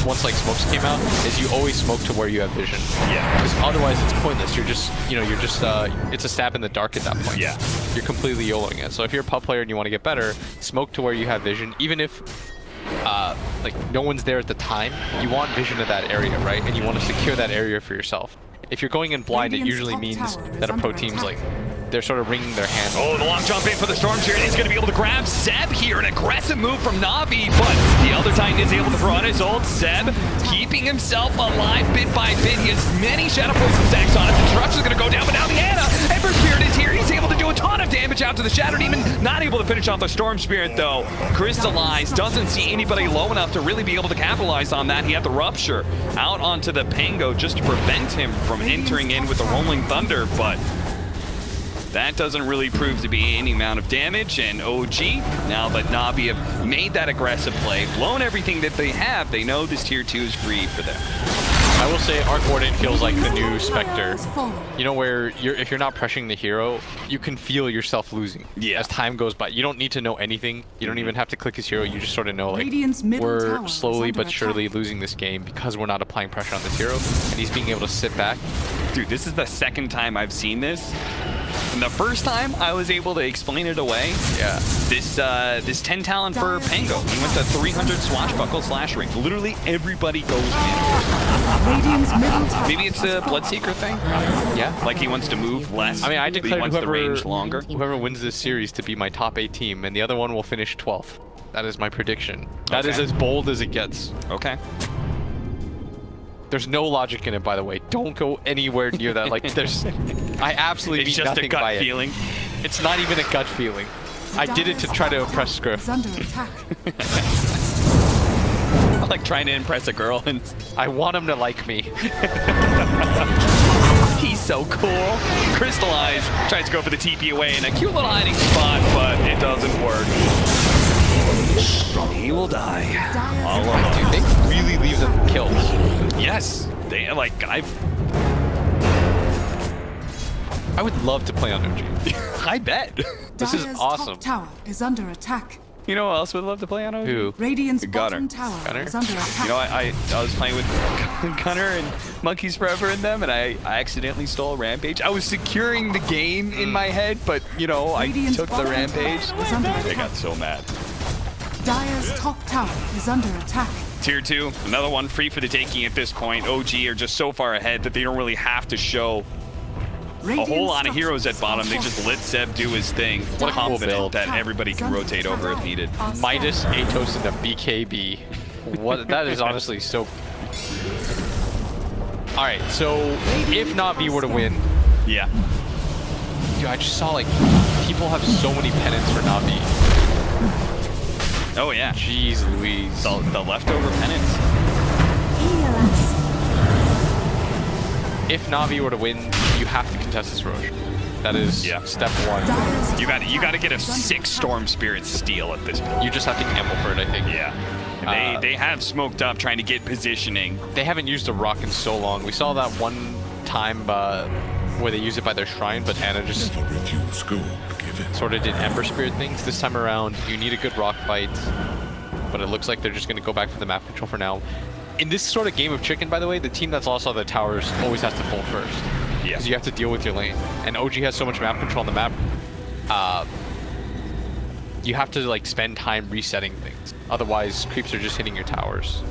once like smokes came out, is you always smoke to where you have vision. Yeah. Because otherwise it's pointless. You're just, it's a stab in the dark at that point. Yeah. You're completely YOLOing it. So if you're a pub player and you want to get better, smoke to where you have vision, even if like no one's there at the time. You want vision of that area, right? And you want to secure that area for yourself. If you're going in blind, it usually means that a pro team's like, they're sort of wringing their hands. Oh, the long jump in for the Storms here. He's going to be able to grab Zeb here. An aggressive move from NaVi, but the other Titan is able to throw on his ult. Zeb keeping himself alive bit by bit. He has many Shadow Poison stacks on it. The Disruption's going to go down, but now the Anna. Ember Spirit is here. He's able to do a ton of damage out to the Shadow Demon. Not able to finish off the Storm Spirit, though. Crystallized doesn't see anybody low enough to really be able to capitalize on that. He had the Rupture out onto the Pango just to prevent him from entering in with the Rolling Thunder, but that doesn't really prove to be any amount of damage. And OG, now that NaVi have made that aggressive play, blown everything that they have, they know this tier 2 is free for them. I will say Arc Warden feels like the new Spectre. You know, where if you're not pressuring the hero, you can feel yourself losing. Yeah. As time goes by. You don't need to know anything. You don't even have to click his hero. You just sort of know, like, Radiant's middle we're tower slowly is but under surely attack. losing this game because we're not applying pressure on this hero. And he's being able to sit back. Dude, this is the second time I've seen this. And the first time I was able to explain it away. Yeah. This 10 talent for Pango. He went to 300 swashbuckle slash rate. Literally everybody goes in. Radiant's middle tower. Maybe it's a Bloodseeker thing? Yeah. Like he wants to move less. I mean, I but he declared wants the range longer. whoever wins this series to be my top 8 team, and the other one will finish 12th. That is my prediction. That is Okay. as bold as it gets. Okay. There's no logic in it, by the way. Don't go anywhere near that. Like, I absolutely It's mean just a nothing by gut it. feeling. It's not even a gut feeling. I did it to try to impress Scriff. Is under attack. Like trying to impress a girl and I want him to like me. he's so cool. Crystallize tries to go for the TP away in a cute little hiding spot, but it doesn't work. He will die. All alone. Dude, they really leave them kills. Yes. They like I would love to play on OG. I bet. This is Dire's awesome. top tower is under attack. You know who else would love to play on OG? Who? Radiant's Gunner. bottom tower Gunner? is under attack. You know, I was playing with Gunner and Monkeys Forever in them, and I accidentally stole Rampage. I was securing the game in my head, but, you know, I Radiant's took the bottom Rampage. tower is under I attack. got so mad. Dire's top tower is under attack. Tier 2, another one free for the taking at this point. OG are just so far ahead that they don't really have to show a whole lot of heroes at bottom. They just let Zeb do his thing. What a cool Confident build. that everybody can rotate over if needed. Midas, Atos, and a BKB. What? That is honestly so... Alright, so if NaVi were to win... Yeah. Dude, I just saw, like, people have so many pennants for NaVi. Oh, yeah. Jeez Louise. The leftover pennants. If NaVi were to win, you have to contest this Roche. That is step one. You got to get a 6 Storm Spirit steal at this point. You just have to gamble for it, I think. Yeah. And they have smoked up trying to get positioning. They haven't used a rock in so long. We saw that one time where they used it by their shrine, but Anna just sort of did Ember Spirit things. This time around, you need a good rock fight, but it looks like they're just going to go back for the map control for now. In this sort of game of chicken, by the way, the team that's lost all the towers always has to pull first. Yeah. Because you have to deal with your lane. And OG has so much map control on the map, you have to like spend time resetting things. Otherwise, creeps are just hitting your towers.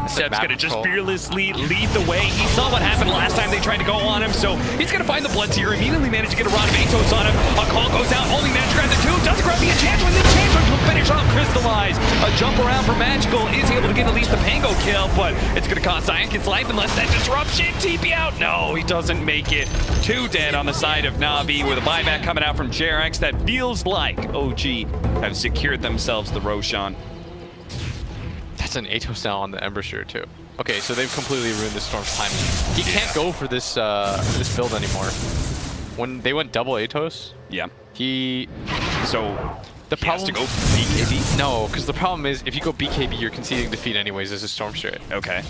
Seb's gonna just fearlessly lead the way. He saw what happened last time they tried to go on him, so he's gonna find the Bloodseeker, immediately manage to get a rod of Atos on him. A call goes out, only managed to grab the 2, doesn't grab the Enchantment, the Enchantment will finish off Crystallize. A jump around for Magical is able to get at least the Pango kill, but it's gonna cost Ionkin's life unless that disruption. TP out, no, he doesn't make it. 2 dead on the side of NaVi with a buyback coming out from JRX. That feels like OG have secured themselves the Roshan. That's an Atos now on the Ember Sphere too. Okay, so they've completely ruined the Storm's timing. He can't go for this this build anymore. When they went double Atos, the problem has to go BKB? No, because the problem is if you go BKB, you're conceding defeat anyways as a Storm Sphere. Okay.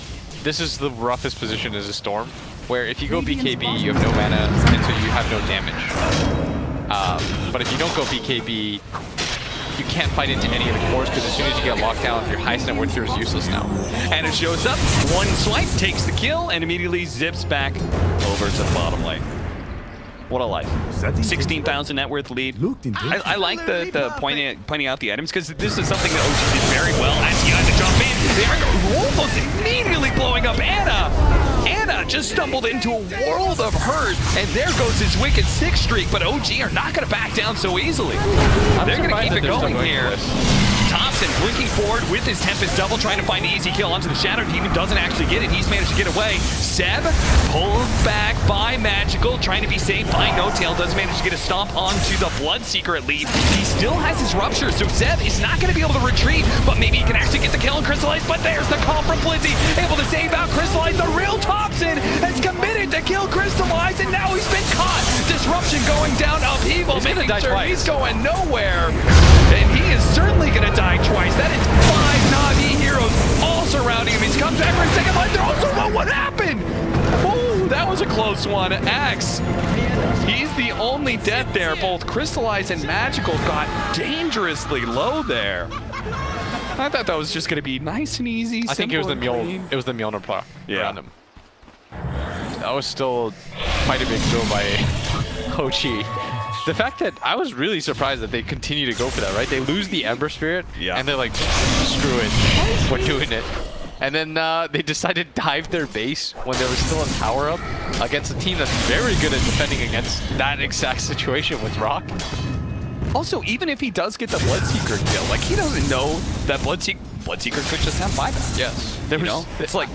This is the roughest position as a Storm, where if you go BKB, you have no mana, and so you have no damage. But if you don't go BKB, you can't fight into any of the cores because as soon as you get locked down, your highest net worth here is useless now. And it shows up, one swipe, takes the kill, and immediately zips back over to the bottom lane. What a life. 16,000 net worth lead. I like the pointing out the items because this is something that OG did very well as he had to jump in. They're almost immediately blowing up Anna. Anna just stumbled into a world of hurt, and there goes his wicked 6 streak, but OG are not going to back down so easily. They're going to keep it going here. Thompson blinking forward with his Tempest double, trying to find the easy kill onto the Shadow Demon. Doesn't actually get it. He's managed to get away. Seb pulled back by Magical, trying to be safe by No Tail. Does manage to get a stomp onto the Bloodseeker at lead. He still has his Rupture, so Seb is not going to be able to retreat, but maybe he can actually get the kill on Crystallize. But there's the call from Blizzy, able to save out Crystallize. The real Thompson has committed to kill Crystallize, and now he's been caught. Disruption going down, Upheaval, making sure he's going nowhere. And he is certainly going to die twice. That is 5 NaVi heroes all surrounding him. He's come back for a second life. They're also low. What happened? Oh, that was a close one. Axe, he's the only death there. Both Crystallize and Magical got dangerously low there. I thought that was just going to be nice and easy. I think it was the Mjolnir. It was the Mjolnir block around him. That was still quite a big kill by OG. The fact that I was really surprised that they continue to go for that, right? They lose the Ember Spirit, and they're like, screw it, we're doing it. And then they decided to dive their base when there was still a tower up against a team that's very good at defending against that exact situation with Rock. Also, even if he does get the Bloodseeker kill, like he doesn't know that Bloodseeker could just have buyback. Yes. It's like...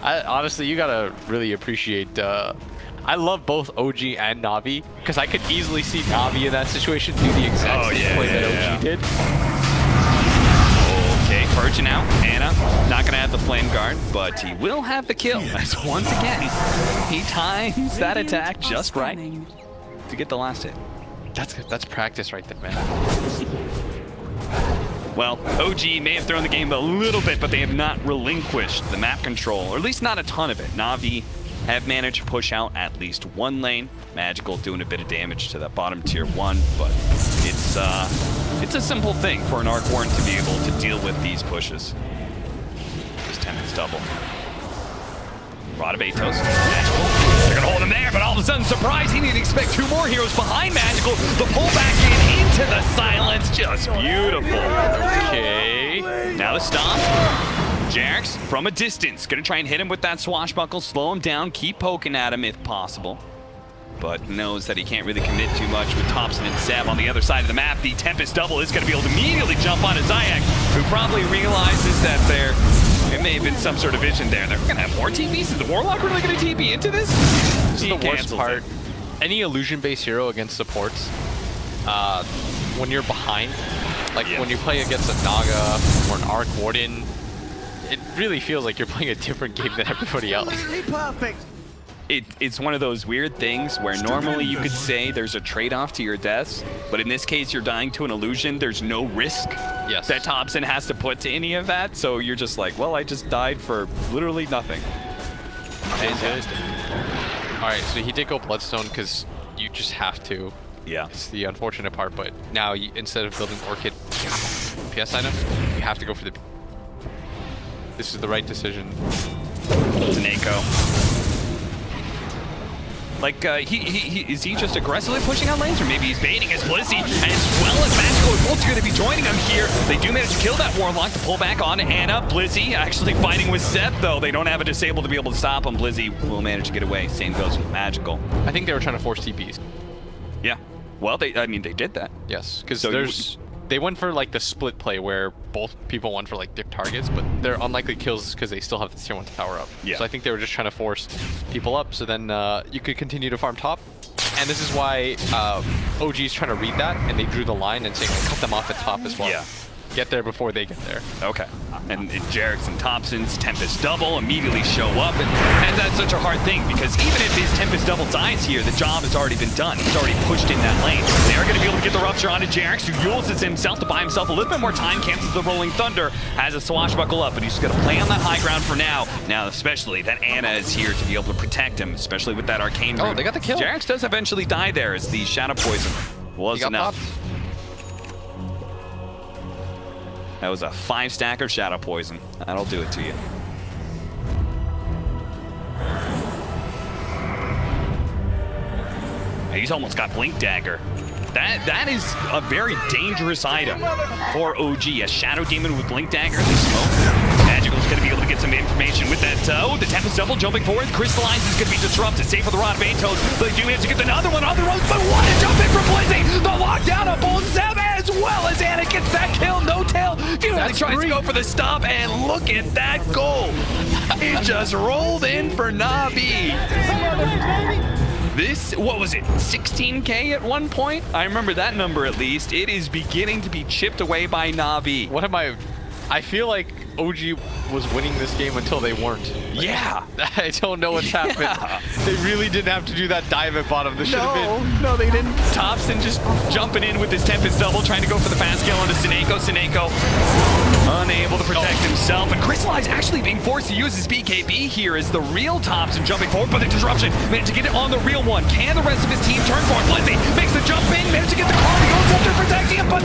honestly, you gotta really appreciate... I love both OG and NaVi, because I could easily see NaVi in that situation do the exact same play that OG did. Okay, purging out. Anna, not going to have the Flame Guard, but he will have the kill. As once again, he times that attack just right to get the last hit. That's practice right there, man. Well, OG may have thrown the game a little bit, but they have not relinquished the map control, or at least not a ton of it. NaVi have managed to push out at least one lane. Magical doing a bit of damage to that bottom tier 1, but it's a simple thing for an Arc Warren to be able to deal with these pushes. This Tempest double. Rod of Atos. Magical. gonna hold him there, but all of a sudden, surprise, he didn't expect 2 more heroes behind Magical. The pullback into the silence, just beautiful. Okay, now the stomp. Jax from a distance, gonna try and hit him with that swashbuckle, slow him down, keep poking at him if possible. But knows that he can't really commit too much with Thompson and Seb on the other side of the map. The Tempest double is gonna be able to immediately jump onto Zayak, who probably realizes that it may have been some sort of vision there. They're gonna have more TPs. Is the Warlock really gonna TP into this? This is the worst part. Any illusion-based hero against supports, when you're behind, like when you play against a Naga or an Arc Warden, it really feels like you're playing a different game than everybody else. Perfect. It's one of those weird things where normally you could say there's a trade-off to your deaths, but in this case you're dying to an illusion. There's no risk that Thompson has to put to any of that, so you're just like, well, I just died for literally nothing. Alright, so he did go Bloodstone because you just have to. Yeah. It's the unfortunate part, but now instead of building Orchid PS item, you have to go for the... This is the right decision. It's an Echo. Like, is he just aggressively pushing on lanes, or maybe he's baiting as Blizzy, as well as Magical are both going to be joining him here. They do manage to kill that Warlock to pull back on Anna. Blizzy actually fighting with Seth, though. They don't have a disable to be able to stop him. Blizzy will manage to get away. Same goes with Magical. I think they were trying to force TPs. Yeah. Well, they did that. Yes, because they went for like the split play where both people went for like dick targets, but they're unlikely kills because they still have the tier 1 tower up. Yeah. So I think they were just trying to force people up so then you could continue to farm top. And this is why OG is trying to read that, and they drew the line and saying cut them off at top as well. Yeah. Get there before they get there. Okay. And Jarex and Thompson's Tempest double immediately show up, and that's such a hard thing because even if his Tempest double dies here, the job has already been done. He's already pushed in that lane. They are going to be able to get the rupture onto Jarex, who uses himself to buy himself a little bit more time, cancels the Rolling Thunder, has a swashbuckle up, but he's just going to play on that high ground for now. Now, especially that Anna is here to be able to protect him, especially with that arcane. Oh, they got the kill. Jarex does eventually die there as the Shadow Poison was enough. Popped. That was a 5-stack of Shadow Poison. That'll do it to you. He's almost got Blink Dagger. That is a very dangerous item for OG. A Shadow Demon with Blink Dagger in the smoke. Magical's going to be able to get some information with that. The Tempest double jumping forward. Crystallize is going to be disrupted. Safe for the Rod of Atos. They do manage to get another one on the road, but what a jump in from Blizzy! The lockdown on both Seb as well as Anna gets that kill. No tail. Finally tries to go for the stop, and look at that goal. It just rolled in for NaVi. This, what was it, 16K at one point? I remember that number at least. It is beginning to be chipped away by NaVi. What am I feel like OG was winning this game until they weren't. Like, yeah. I don't know what's happened. Yeah. They really didn't have to do that dive at bottom. This should have been. No, they didn't. Thompson just jumping in with his Tempest double, trying to go for the fast kill onto Sineko. Sineko unable to protect himself, and Crystallize actually being forced to use his BKB here as the real Thompson jumping forward, but the disruption managed to get it on the real one. Can the rest of his team turn for it? Blizzy makes the jump in, managed to get the call, he goes after protecting him, but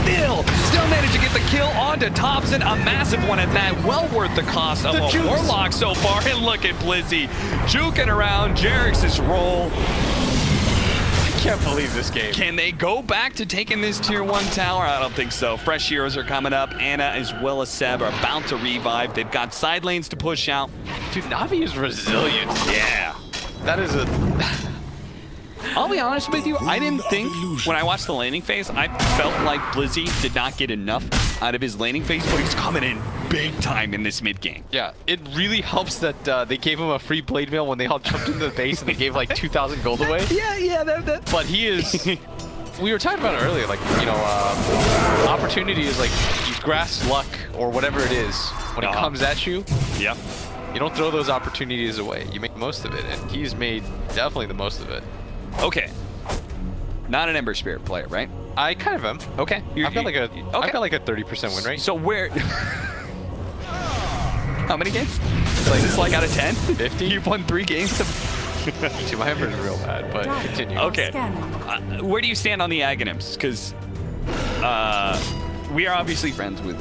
still managed to get the kill onto Thompson, a massive one at that, well worth the cost of a Warlock so far, and look at Blizzy juking around Jerix's roll. I can't believe this game. Can they go back to taking this tier 1 tower? I don't think so. Fresh heroes are coming up. Anna as well as Seb are about to revive. They've got side lanes to push out. Dude, NaVi is resilient. Yeah. That is a... I'll be honest with you, I didn't think, when I watched the laning phase, I felt like Blizzy did not get enough out of his laning phase, but he's coming in big time in this mid game. Yeah, it really helps that they gave him a free blade mail when they all jumped into the base and they gave like 2,000 gold away. Yeah, But he is... We were talking about it earlier, like, you know, opportunity is like, you grasp luck or whatever it is when it comes at you. Yep. You don't throw those opportunities away. You make the most of it, and he's made definitely the most of it. Okay. Not an Ember Spirit player, right? I kind of am. Okay. I've got like a 30% win rate. So where... How many games? It's like out of 10? 50? You've won 3 games? Dude, my Ember is real bad, but continue. Okay. Where do you stand on the Aghanims? Because we are obviously friends with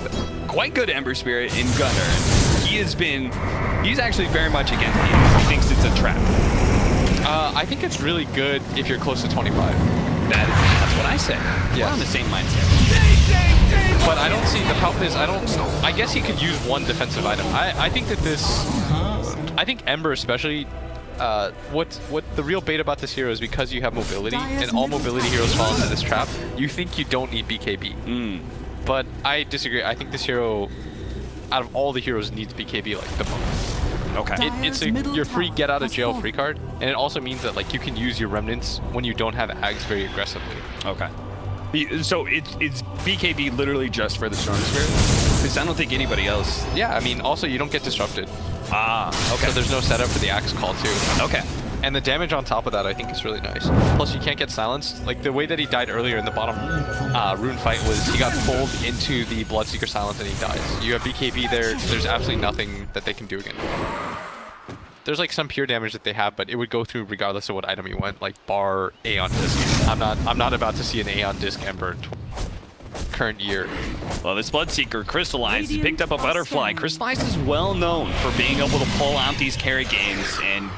quite good Ember Spirit in Gunner. He's actually very much against it. He thinks it's a trap. I think it's really good if you're close to 25. That's what I say. Yeah. We're on the same mindset. But I don't see, the problem is, I guess he could use one defensive item. I think that I think Ember especially, what the real bait about this hero is because you have mobility, and all mobility heroes fall into this trap, you think you don't need BKB. But I disagree. I think this hero, out of all the heroes, needs BKB like the most. Okay. It's your free get out of jail free card, and it also means that like you can use your remnants when you don't have Ags very aggressively. Okay. So it's BKB literally just for the Storm Spirit? Because I don't think anybody else. Yeah, I mean, also you don't get disrupted. Ah, okay. So there's no setup for the Axe call too. Okay. And the damage on top of that I think is really nice. Plus you can't get silenced. Like the way that he died earlier in the bottom rune fight was he got pulled into the Bloodseeker silence and he dies. You have BKB there, there's absolutely nothing that they can do against him. There's like some pure damage that they have, but it would go through regardless of what item you went, like bar Aeon Disc. I'm not about to see an Aeon Disc Ember current year. Well, this Bloodseeker Crystallized he picked up a Butterfly. Crystallized is well known for being able to pull out these carry games, and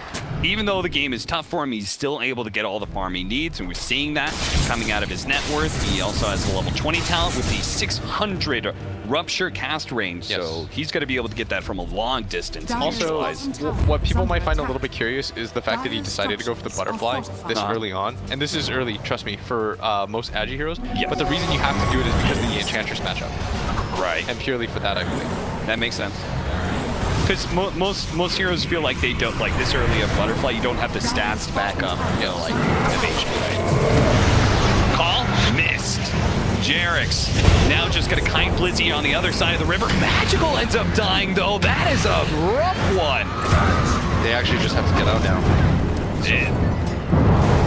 even though the game is tough for him, he's still able to get all the farm he needs, and we're seeing that coming out of his net worth. He also has a level 20 talent with the 600 Rupture cast range, so he's going to be able to get that from a long distance. Also, what people might find a little bit curious is the fact that he decided to go for the Butterfly this early on, and this is early, trust me, for most Agi heroes, but the reason you have to do it is because of the Enchantress matchup. Right. And purely for that, I believe. That makes sense. Because most heroes feel like they don't, like this early of Butterfly, you don't have the stats to back up, you know, like evasion, right? Call missed. Jerix now just gonna kite Blizzy on the other side of the river. Magical ends up dying though. That is a rough one. They actually just have to get out now.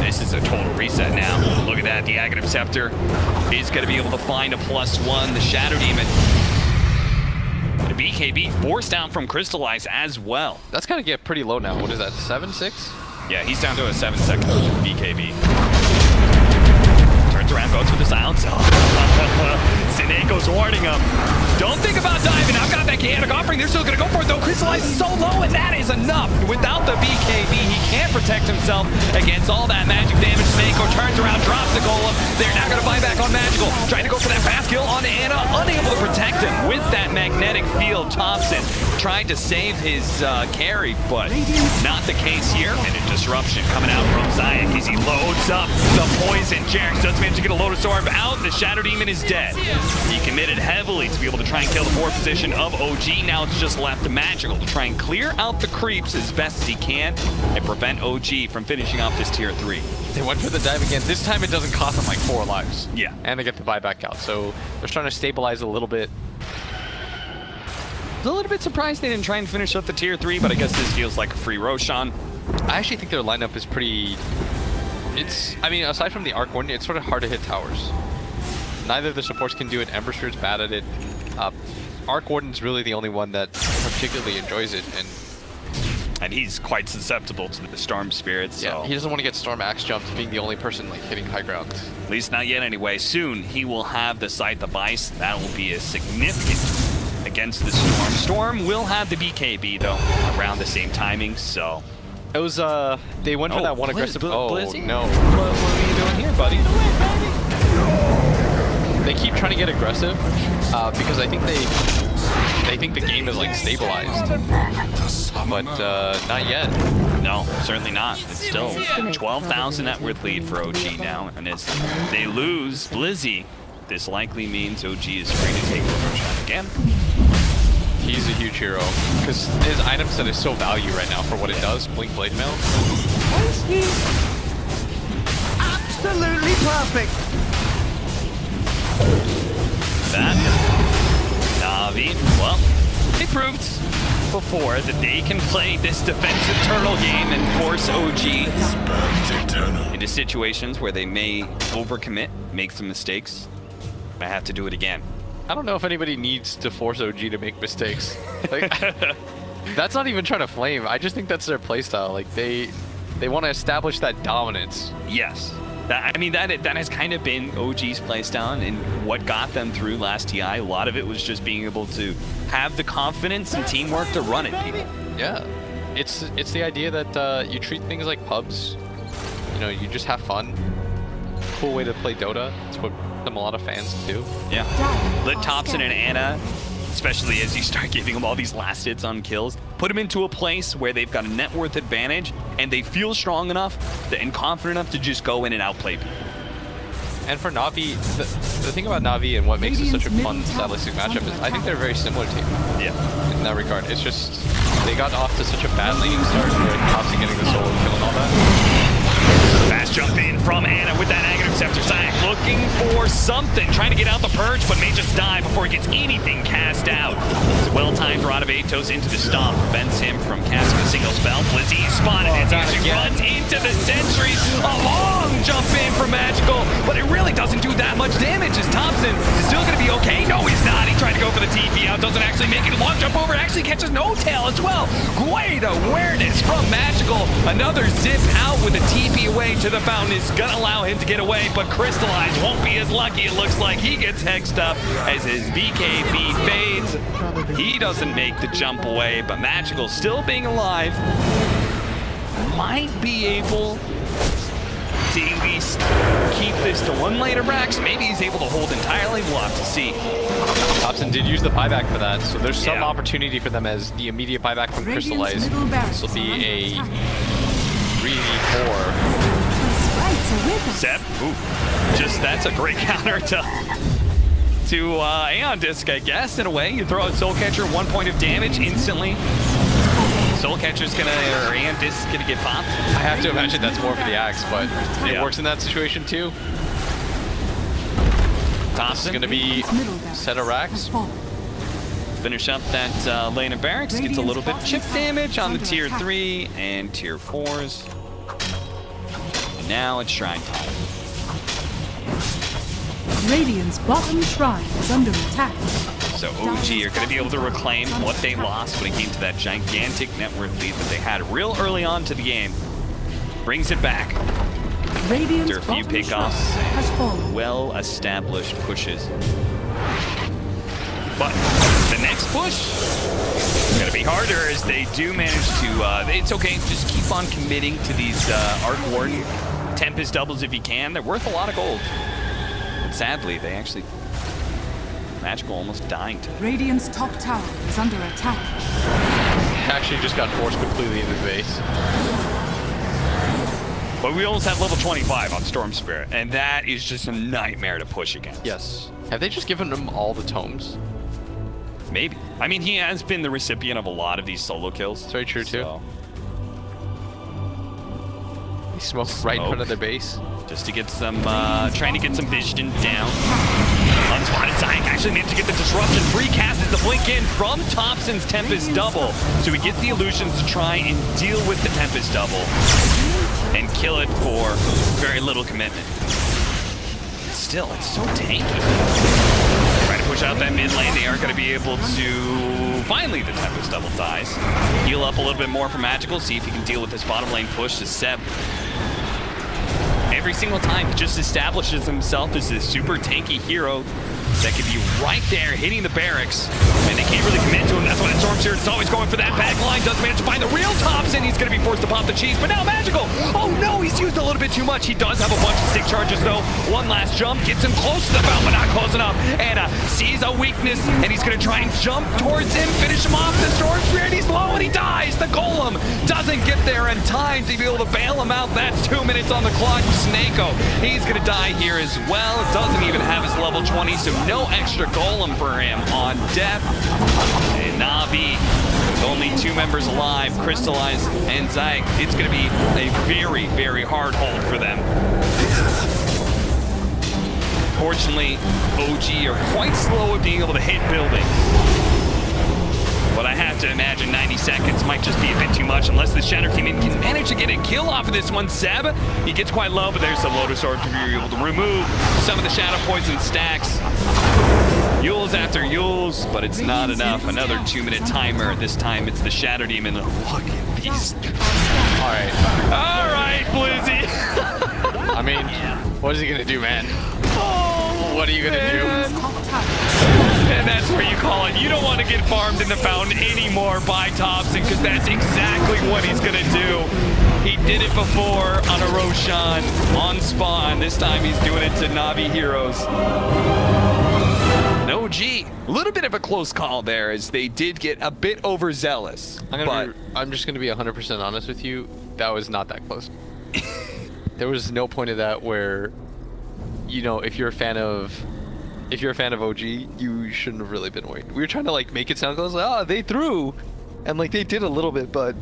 This is a total reset now. Look at that. The Aghanim Scepter is gonna be able to find a +1. The Shadow Demon. The BKB forced out from Crystallize as well. That's gonna get pretty low now. What is that, 7-6? Yeah, he's down to a 7-second BKB. Turns around, goes for the silence. Sineko's warning him. Don't think about diving. I've got that chaotic offering. They're still going to go for it, though. Crystallize is so low, and that is enough. Without the BKB, he can't protect himself against all that magic damage. Sineko turns around, drops the golem. They're now going to buy back on Magical. Trying to go for that fast kill on Anna. Unable to protect him with that magnetic field. Thompson tried to save his carry, but not the case here. And a disruption coming out from Zayak as he loads up the poison. Jerix does manage to get a Lotus Orb out. The Shadow Demon is dead. He committed heavily to be able to try and kill the 4th position of OG. Now it's just left to Magical to try and clear out the creeps as best as he can and prevent OG from finishing off this tier 3. They went for the dive again. This time it doesn't cost them like 4 lives. Yeah. And they get the buyback out. So they're trying to stabilize a little bit. I was a little bit surprised they didn't try and finish up the tier 3, but I guess this feels like a free Roshan. I actually think their lineup is pretty... I mean, aside from the Arc Warden, it's sort of hard to hit towers. Neither of the supports can do it. Ember Spirit's bad at it. Arc Warden's really the only one that particularly enjoys it, and he's quite susceptible to the Storm Spirit, so... Yeah, he doesn't want to get Storm Axe jumped, being the only person like hitting high ground. At least not yet anyway. Soon he will have the Scythe of Ice. That will be a significant against the Storm. Storm will have the BKB though, around the same timing, so... It was, they went for that one aggressive... Blizzy? No. What are you doing here, buddy? They keep trying to get aggressive, because I think they think the game is like stabilized. But not yet. No, certainly not. It's still 12,000 net worth lead for OG now, and as they lose Blizzy, this likely means OG is free to take the Roshan again. He's a huge hero, because his item set is so value right now for what it does. Blink Blade Mail. Absolutely perfect. That NaVi, well, they proved before that they can play this defensive turtle game and force OG into situations where they may overcommit, make some mistakes. I have to do it again. I don't know if anybody needs to force OG to make mistakes. Like, that's not even trying to flame. I just think that's their playstyle. Like they want to establish that dominance. Yes. I mean, that has kind of been OG's playstyle, and what got them through last TI. A lot of it was just being able to have the confidence and teamwork to run at people. Yeah. it's the idea that you treat things like pubs. You know, you just have fun. Cool way to play Dota. It's what a lot of fans do. Yeah. Let Thompson and Anna, especially as you start giving them all these last hits on kills, put them into a place where they've got a net worth advantage and they feel strong enough and confident enough to just go in and outplay people. And for NaVi, the thing about NaVi and what makes it such a fun stylistic matchup is I think they're very similar to you. Yeah. In that regard. It's just, they got off to such a bad leading start, like Thompson getting the solo kill and all that. Fast jump in from Anna with that negative scepter. Zayak looking for something, trying to get out the purge, but may just die before he gets anything cast out. It's a well-timed rod of Atos into the stomp, prevents him from casting a single spell. Blizzy spotted as he runs into the sentries. A long jump in from Magical, but it really doesn't do that much damage as Thompson is still going to be okay. No, he's not. He tried to go for the TP out, doesn't actually make it. A long jump over, actually catches no tail as well. Great awareness from Magical. Another zip out with a TP away to the fountain is gonna allow him to get away, but Crystallize won't be as lucky. It looks like he gets hexed up as his BKB fades. He doesn't make the jump away, but Magical still being alive might be able to at least keep this to one lane of racks. Maybe he's able to hold entirely. We'll have to see. Thompson did use the buyback for that, so there's some opportunity for them as the immediate buyback from Crystallize. This will be a 3v4. Seb, ooh, just that's a great counter to Aeon Disc, I guess, in a way. You throw out Soul Catcher, 1 point of damage instantly. Soul Catcher's gonna, or Aeon Disc gonna get popped. I have to imagine that's more for the axe, but it works in that situation too. Thompson gonna be set of racks. Finish up that lane of barracks, gets a little bit chip damage on the tier 3 and tier 4s. Now it's Shrine time. Radiant's bottom shrine is under attack. So OG are going to be able to reclaim what they lost when it came to that gigantic net worth lead that they had real early on to the game. Brings it back. Radiant's After a few pickoffs and well-established pushes. But the next push is going to be harder as they do manage to, it's okay, just keep on committing to these Arc Warden Tempest doubles if you can. They're worth a lot of gold. But sadly, they actually, Magical almost dying to. Radiant's top tower is under attack. Actually just got forced completely into the base. But we almost have level 25 on Storm Spirit, and that is just a nightmare to push against. Yes. Have they just given him all the tomes? Maybe. I mean, he has been the recipient of a lot of these solo kills. That's very true, too. He smoked right in front of their base. Just to get some, trying to get some vision down. Unspotted Zayak actually managed to get the disruption. Free cast is the blink in from Thompson's Tempest double. So we get the illusions to try and deal with the Tempest double and kill it for very little commitment. Still, it's so tanky. Trying to push out that mid lane. They aren't going to be able to. Finally, the Tempest double dies. Heal up a little bit more for Magical. See if he can deal with this bottom lane push to Seb. Every single time, he just establishes himself as this super tanky hero that could be right there hitting the barracks, and they can't really commit to him. That's why the Storm's here. It's always going for that back line. Does manage to find the real Thompson. He's going to be forced to pop the cheese, but now Magical. Oh no, he's used a little bit too much. He does have a bunch of stick charges though. One last jump gets him close to the fountain, but not close enough. Anna sees a weakness, and he's going to try and jump towards him, finish him off. The Storm Spirit, he's low, and he dies. The Golem doesn't get there in time to be able to bail him out. That's 2 minutes on the clock. Snako, he's going to die here as well. Doesn't even have his level 20, so no extra Golem for him on death. And NaVi, with only 2 members alive, Crystallize and Zayak, it's going to be a very, very hard hold for them. Fortunately, OG are quite slow at being able to hit buildings. But I have to imagine 90 seconds might just be a bit too much unless the Shatter team can manage to get a kill off of this one. Seb, he gets quite low, but there's the Lotus Orb to be able to remove some of the Shadow Poison stacks. Yules after Yules, but it's not enough. Another 2-minute timer. This time it's the Shatter Demon. Look at these. All right, Blizzy. I mean, what is he gonna do, man? What are you gonna do? And that's where you call it. You don't want to get farmed in the fountain anymore by Thompson, because that's exactly what he's going to do. He did it before on a Roshan on spawn. This time he's doing it to Navi heroes. And OG, a little bit of a close call there, as they did get a bit overzealous. I'm just gonna be 100% honest with you. That was not that close. There was no point of that where, you know, if you're a fan of OG, you shouldn't have really been worried. We were trying to like make it sound close, like, oh, they threw, and like they did a little bit, but